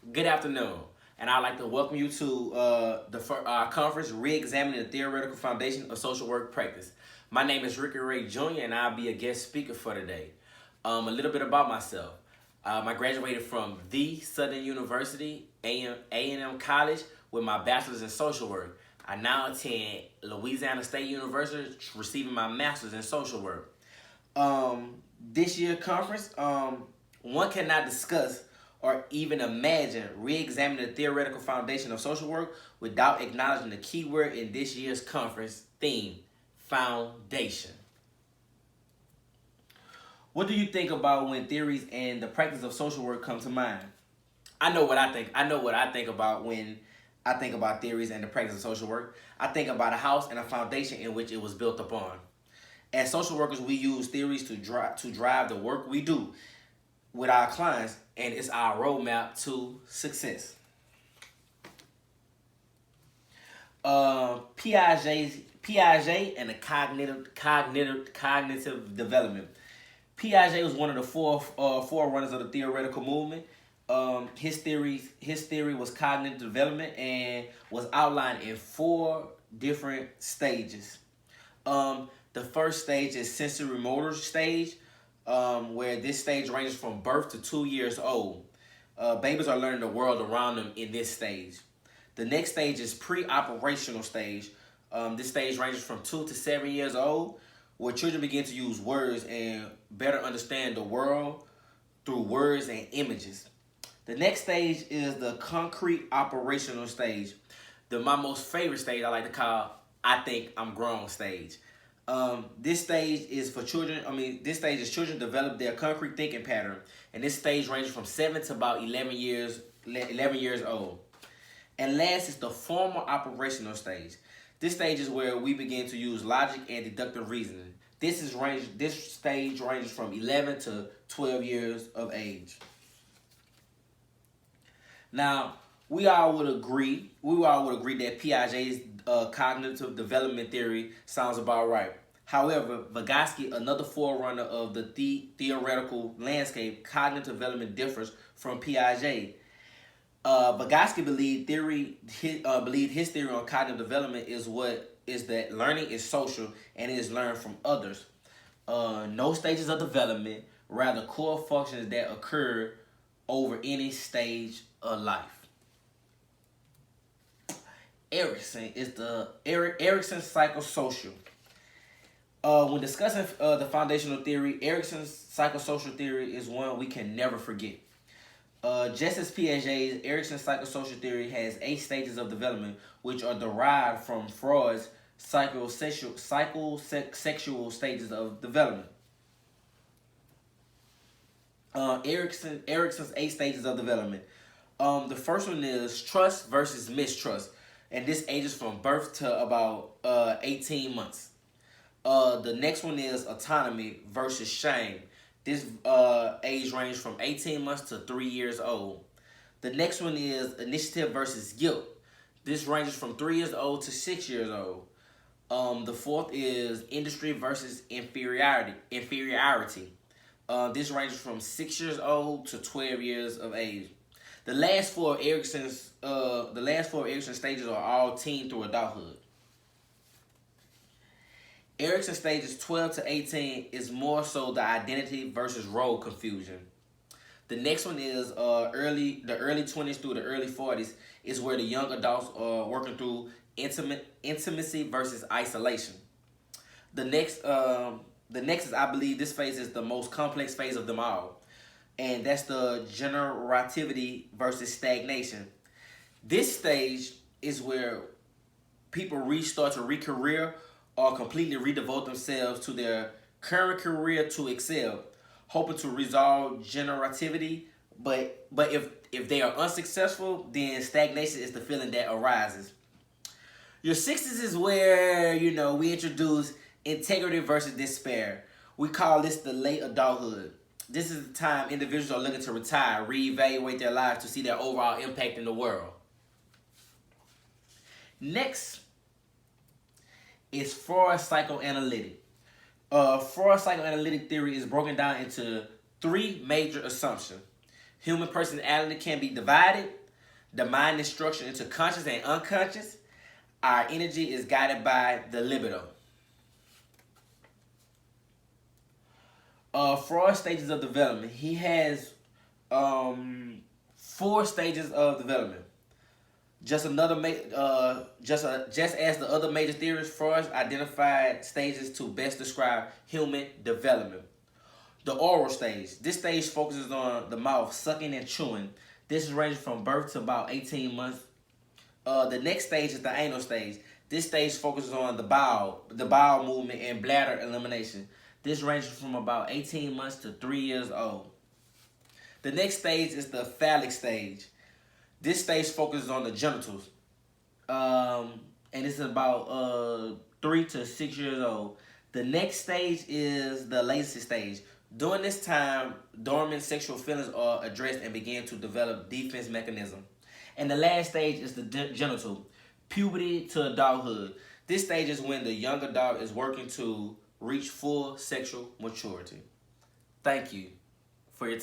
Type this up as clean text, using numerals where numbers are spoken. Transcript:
Good afternoon, and I'd like to welcome you to our conference, Reexamining the Theoretical Foundation of Social Work Practice. My name is Ricky Ray Jr., and I'll be a guest speaker for today. A little bit about myself. I graduated from the Southern University, A&M College, with my bachelor's in social work. I now attend Louisiana State University, receiving my master's in social work. This year conference, one cannot discuss or even imagine re-examining the theoretical foundation of social work without acknowledging the key word in this year's conference theme, foundation. What do you think about when theories and the practice of social work come to mind? I know what I think. I know what I think about when I think about theories and the practice of social work. I think about a house and a foundation in which it was built upon. As social workers, we use theories to drive the work we do with our clients, and it's our roadmap to success. Piaget and the cognitive development. Piaget was one of the forerunners of the theoretical movement. His theory was cognitive development and was outlined in four different stages. The first stage is sensory motor stage, where this stage ranges from birth to 2 years old. Babies are learning the world around them in this stage. The next stage is pre-operational stage. This stage ranges from 2 to 7 years old, where children begin to use words and better understand the world through words and images. The next stage is the concrete operational stage. My most favorite stage I like to call I think I'm grown stage. This stage is for children. This stage is children develop their concrete thinking pattern, and this stage ranges from 7 to about 11 years old. And last is the formal operational stage. This stage is where we begin to use logic and deductive reasoning. This stage ranges from 11 to 12 years of age. Now, we all would agree that Piaget's cognitive development theory sounds about right. However, Vygotsky, another forerunner of the theoretical landscape, cognitive development differs from Piaget. Vygotsky believed his theory on cognitive development is that learning is social and it is learned from others. No stages of development, rather core functions that occur over any stage of life. Erickson's psychosocial. When discussing the foundational theory, Erickson's psychosocial theory is one we can never forget. Just as Piaget's, Erickson's psychosocial theory has 8 stages of development, which are derived from Freud's psychosexual stages of development. Erickson's 8 stages of development. The first one is trust versus mistrust, and this ages from birth to about 18 months. The next one is autonomy versus shame. This age range from 18 months to 3 years old. The next one is initiative versus guilt. This ranges from 3 years old to 6 years old. The fourth is industry versus inferiority. This ranges from 6 years old to 12 years of age. The last four Erickson stages are all teen through adulthood. Erickson stages 12 to 18 is more so the identity versus role confusion. The next one is the early 20s through the early 40s is where the young adults are working through intimacy versus isolation. The next is, I believe this phase is the most complex phase of them all, and that's the generativity versus stagnation. This stage is where people restart to re-career or completely redevote themselves to their current career to excel, hoping to resolve generativity. But if they are unsuccessful, then stagnation is the feeling that arises. Your 60s is where we introduce integrity versus despair. We call this the late adulthood. This is the time individuals are looking to retire, reevaluate their lives to see their overall impact in the world. Next is Freud's psychoanalytic. Freud's psychoanalytic theory is broken down into 3 major assumptions. Human personality can be divided. The mind is structured into conscious and unconscious. Our energy is guided by the libido. Freud's stages of development. He has 4 stages of development. Just as the other major theorists, Freud identified stages to best describe human development. The oral stage. This stage focuses on the mouth, sucking and chewing. This ranges from birth to about 18 months. The next stage is the anal stage. This stage focuses on the bowel movement and bladder elimination. This ranges from about 18 months to 3 years old. The next stage is the phallic stage. This stage focuses on the genitals. And it's about 3 to 6 years old. The next stage is the latency stage. During this time, dormant sexual feelings are addressed and begin to develop defense mechanism. And the last stage is the genital, puberty to adulthood. This stage is when the young adult is working to reach full sexual maturity. Thank you for your time.